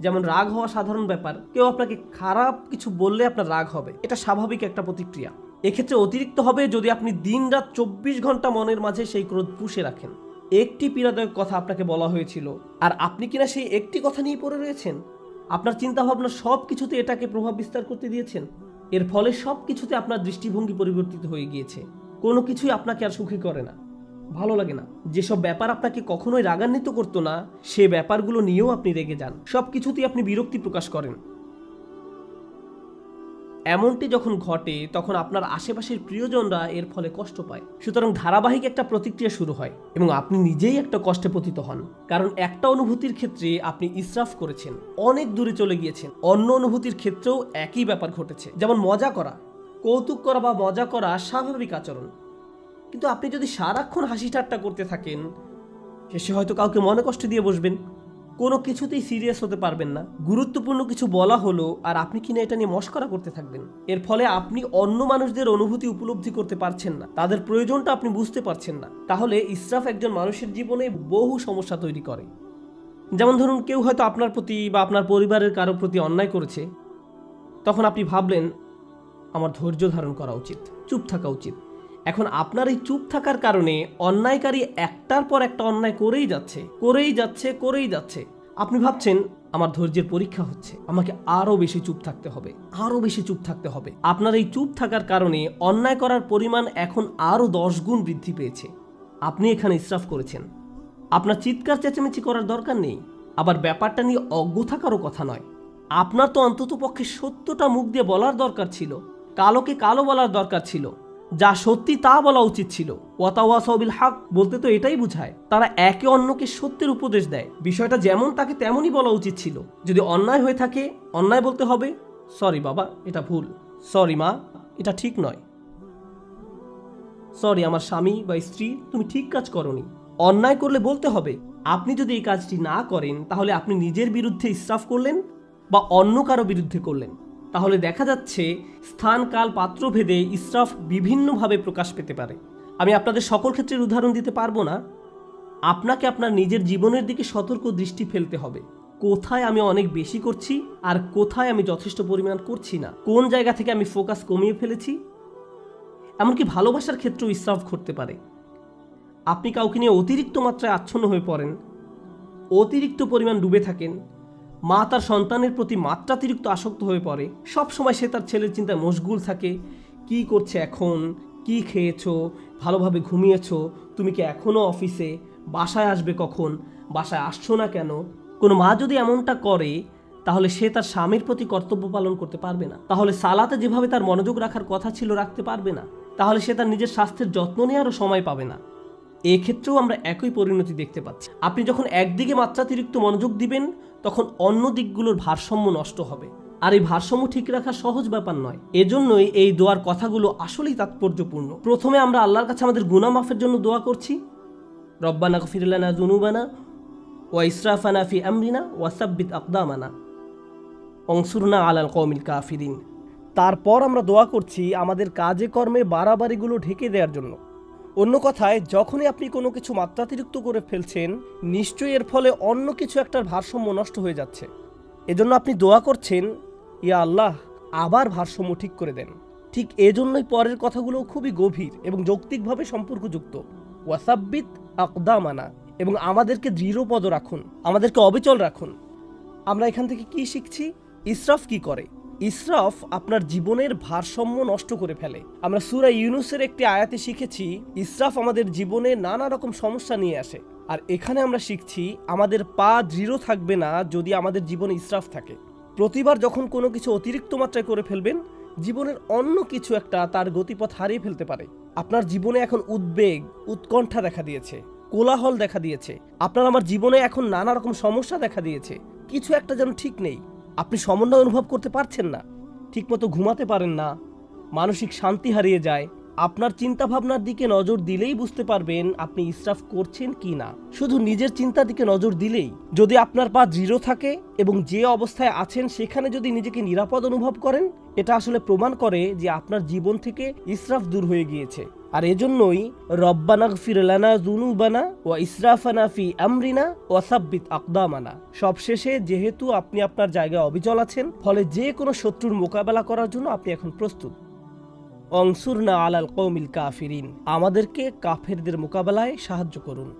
যেমন রাগ হওয়া সাধারণ ব্যাপার, কেউ আপনাকে খারাপ কিছু বললে আপনার রাগ হবে, এটা স্বাভাবিক একটা প্রতিক্রিয়া। এক্ষেত্রে অতিরিক্ত হবে যদি আপনি দিনরাত 24 ঘন্টা মনের মাঝে সেই ক্রোধ পুষে রাখেন। একটি পীড়াদায়ক কথা আপনাকে বলা হয়েছিল আর আপনি কিনা সেই একটি কথা নিয়ে পড়ে রয়েছেন। আপনার চিন্তাভাবনা সব কিছুতে এটাকে প্রভাব বিস্তার করতে দিয়েছেন। এর ফলে সব কিছুতে আপনার দৃষ্টিভঙ্গি পরিবর্তিত হয়ে গিয়েছে। কোনো কিছুই আপনাকে আর সুখী করে না, ভালো লাগে না। যেসব ব্যাপার আপনাকে কখনোই রাগান্বিত করতো না, সে ব্যাপারগুলো নিয়েও আপনি রেগে যান। সব কিছুতেই আপনি বিরক্তি প্রকাশ করেন। এমনটি যখন ঘটে তখন আপনার আশেপাশের প্রিয়জনরা এর ফলে কষ্ট পায়। সুতরাং ধারাবাহিক একটা প্রতিক্রিয়া শুরু হয় এবং আপনি নিজেই একটা কষ্টে পতিত হন। কারণ একটা অনুভূতির ক্ষেত্রে আপনি ইসরাফ করেছেন, অনেক দূরে চলে গিয়েছেন। অন্য অনুভূতির ক্ষেত্রেও একই ব্যাপার ঘটেছে। যেমন মজা করা, কৌতুক করা বা মজা করা স্বাভাবিক আচরণ, কিন্তু আপনি যদি সারাক্ষণ হাসি ঠাট্টা করতে থাকেন, শেষে হয়তো কাউকে মনে কষ্ট দিয়ে বসবেন। কোনো কিছুতেই সিরিয়াস হতে পারবেন না। গুরুত্বপূর্ণ কিছু বলা হলো আর আপনি কিনা এটা নিয়ে মশকরা করতে থাকবেন। এর ফলে আপনি অন্য মানুষদের অনুভূতি উপলব্ধি করতে পারছেন না, তাদের প্রয়োজনটা আপনি বুঝতে পারছেন না। তাহলে ইসরাফ একজন মানুষের জীবনে বহু সমস্যা তৈরি করে। যেমন ধরুন, কেউ হয়তো আপনার প্রতি বা আপনার পরিবারের কারো প্রতি অন্যায় করেছে, তখন আপনি ভাবলেন আমার ধৈর্য ধারণ করা উচিত, চুপ থাকা উচিত। এখন আপনার এই চুপ থাকার কারণে অন্যায়কারী একটার পর একটা অন্যায় করেই যাচ্ছে। আপনি ভাবছেন আমার ধৈর্যের পরীক্ষা হচ্ছে, আমাকে আরো বেশি চুপ থাকতে হবে। আপনার এই চুপ থাকার কারণে অন্যায় করার পরিমাণ এখন আরো 10 গুণ বৃদ্ধি পেয়েছে। আপনি এখানে ইসরাফ করেছেন। আপনার চিৎকার চেঁচামেচি করার দরকার নেই, আবার ব্যাপারটা নিয়ে অজ্ঞ থাকারও কথা নয়। আপনার তো অন্ততপক্ষে সত্যটা মুখ দিয়ে বলার দরকার ছিল, কালোকে কালো বলার দরকার ছিল, যা সত্যি তা বলা উচিত ছিল। ওয়াতাওয়াসাউ বিল হক বলতে তো এটাই বোঝায়, তারা একে অন্যকে সত্যের উপদেশ দেয়। বিষয়টা যেমন তাকে তেমনই বলা উচিত ছিল। যদি অন্যায় হয়ে থাকে, অন্যায় বলতে হবে, সরি বাবা এটা ভুল, সরি মা এটা ঠিক নয়, সরি আমার স্বামী বা স্ত্রী তুমি ঠিক কাজ করনি। অন্যায় করলে বলতে হবে। আপনি যদি এই কাজটি না করেন তাহলে আপনি নিজের বিরুদ্ধে ইসরাফ করলেন বা অন্য কারো বিরুদ্ধে করলেন। তাহলে দেখা যাচ্ছে স্থান কাল পাত্র ভেদে ইসরাফ বিভিন্নভাবে প্রকাশ পেতে পারে। আমি আপনাদের সকল ক্ষেত্রের উদাহরণ দিতে পারবো না। আপনাকে আপনার নিজের জীবনের দিকে সতর্ক দৃষ্টি ফেলতে হবে। কোথায় আমি অনেক বেশি করছি আর কোথায় আমি যথেষ্ট পরিমাণ করছি না, কোন জায়গা থেকে আমি ফোকাস কমিয়ে ফেলেছি। এমনকি ভালোবাসার ক্ষেত্রেও ইসরাফ ঘটতে পারে। আপনি কাউকে নিয়ে অতিরিক্ত মাত্রায় আচ্ছন্ন হয়ে পড়েন, অতিরিক্ত পরিমাণ ডুবে থাকেন। মা তার সন্তানের প্রতি মাত্রাতিরিক্ত আসক্ত হয়ে পড়ে, সব সময় সে তার ছেলের চিন্তায় মশগুল থাকে। কি করছে এখন, কি খেয়েছো, ভালোভাবে ঘুমিয়েছো, তুমি কি এখনও অফিসে, বাসায় আসবে কখন, বাসায় আসছো না কেন। কোনো মা যদি এমনটা করে তাহলে সে তার স্বামীর প্রতি কর্তব্য পালন করতে পারবে না। তাহলে সালাতে যেভাবে তার মনোযোগ রাখার কথা ছিল রাখতে পারবে না। তাহলে সে তার নিজের স্বাস্থ্যের যত্ন নেওয়ারও সময় পাবে না। এক্ষেত্রেও আমরা একই পরিণতি দেখতে পাচ্ছি। আপনি যখন একদিকে মাত্রাতিরিক্ত মনোযোগ দিবেন তখন অন্য দিকগুলোর ভারসাম্য নষ্ট হবে। আর এই ভারসাম্য ঠিক রাখা সহজ ব্যাপার নয়। এজন্যই এই দোয়ার কথাগুলো আসলেই তাৎপর্যপূর্ণ। প্রথমে আমরা আল্লাহর কাছে আমাদের গুনাহ মাফের জন্য দোয়া করছি, রব্বানা গফির লানা যুনুবানা ওয়া ইসরাফানা ফি আমরিনা ওয়া সাব্বিত আকদামানা ওয়ানসুরনা আলাল কওমিল কাফিরিন। তারপর আমরা দোয়া করছি আমাদের কাজে কর্মে বাড়াবাড়িগুলো ঢেকে দেওয়ার জন্য। অন্য কথায়, যখনই আপনি কোনো কিছু মাত্রাতিরিক্ত করে ফেলছেন, নিশ্চয়ই এর ফলে অন্য কিছু একটার ভারসাম্য নষ্ট হয়ে যাচ্ছে। এজন্য আপনি দোয়া করছেন, ইয়া আল্লাহ আবার ভারসাম্য ঠিক করে দেন। ঠিক এজন্যই পরের কথাগুলো খুবই গভীর এবং যৌক্তিকভাবে সম্পর্কযুক্ত। ওয়াসাব্বিত আকদামানা, এবং আমাদেরকে দৃঢ়পদ রাখুন, আমাদেরকে অবিচল রাখুন। আমরা এখান থেকে কি শিখছি? ইসরাফ কি করে? ইসরাফ আপনার জীবনের ভারসাম্য নষ্ট করে ফেলে। আমরা সূরা ইউনূসের একটি আয়াতে শিখেছি ইসরাফ আমাদের জীবনে নানা রকম সমস্যা নিয়ে আসে। আর এখানে আমরা শিখছি আমাদের পা দৃঢ় থাকবে না যদি আমাদের জীবনে ইসরাফ থাকে। প্রতিবার যখন কোনো কিছু অতিরিক্ত মাত্রায় করে ফেলবেন, জীবনের অন্য কিছু একটা তার গতিপথ হারিয়ে ফেলতে পারে। আপনার জীবনে এখন উদ্বেগ, উৎকণ্ঠা দেখা দিয়েছে, কোলাহল দেখা দিয়েছে। আপনার আমার জীবনে এখন নানা রকম সমস্যা দেখা দিয়েছে। কিছু একটা যেন ঠিক নেই। আপনি সমন্বয় অনুভব করতে পারছেন না, ঠিকমতো ঘুমাতে পারেন না, মানসিক শান্তি হারিয়ে যায়। আপনার চিন্তা ভাবনার দিকে নজর দিলেই বুঝতে পারবেন আপনি ইসরাফ করছেন কি না। শুধু নিজের চিন্তার দিকে নজর দিলেই, যদি আপনার পা দৃঢ় থাকে এবং যে অবস্থায় আছেন সেখানে যদি নিজেকে নিরাপদ অনুভব করেন, এটা আসলে প্রমাণ করে যে আপনার জীবন থেকে ইসরাফ দূর হয়ে গিয়েছে। আর এজন্যই রব্বানাগফির লানা যুনুবানা ওয়া ইসরাফানা ফি আমরিনা ওয়া সাব্বিত আকদামানা। সবশেষে যেহেতু আপনি আপনার জায়গায় অবিচল আছেন, ফলে যে কোনো শত্রুর মোকাবেলা করার জন্য আপনি এখন প্রস্তুত। অনসুরনা আলাল কওমিল কাফিরিন, আমাদেরকে কাফেরদের মোকাবেলায় সাহায্য করুন।